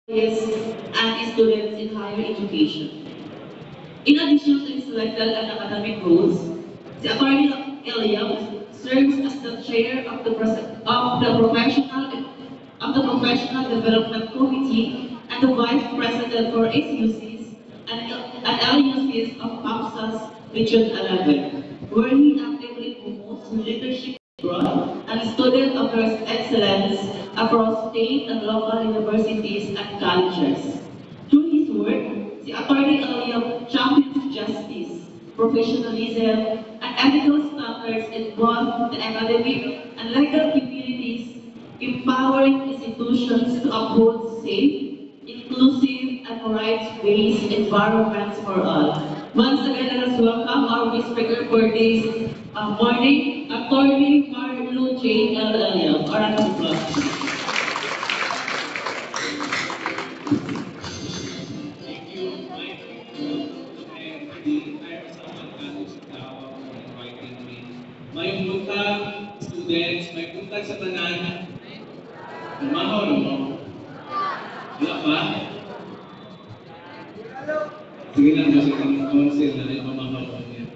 and students in higher education. In addition to his selected and academic goals, the Attorney Eliab serves as the chair of the Development Committee and the vice president for SUCs and LUCs of PAPSA's Region 11, where he actively promotes leadership growth and student offers excellence across state and local universities and colleges. Through his work, the Attorney Eliab champions justice, professionalism, and ethical standards in both the academic and legal communities, empowering institutions to uphold safe, inclusive, and rights-based environments for all. Once again, let us welcome our guest speaker for this morning, Attorney Marlo J. L. Eliab. A round of applause. Thank you, Mike, and the entire Saman College of Davao for inviting me. May buntag, students, may buntag sa tanan. Lumaho, mo. Wala pa? Sige lang kasi kung council na may mamahaw niya.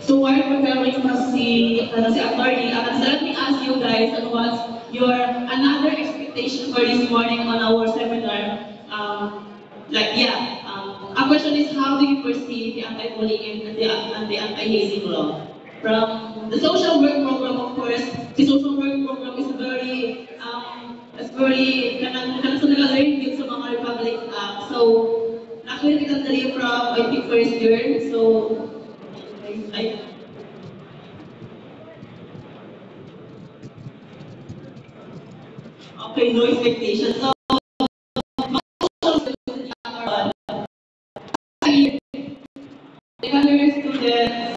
So while preparing si attorney, let me ask you guys what's your another expectation for this morning on our seminar. Our question is how do you perceive the anti-bullying and the anti-hazing law? From the social work program, of course, the social work program is very kanang sa nag-learn yun sa mga Republic Act. So, nakuha kita dali from I think first year. So, I okay, no expectation. So, the other students,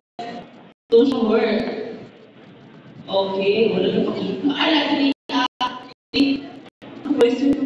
social work. Okay, wala na pakita. Question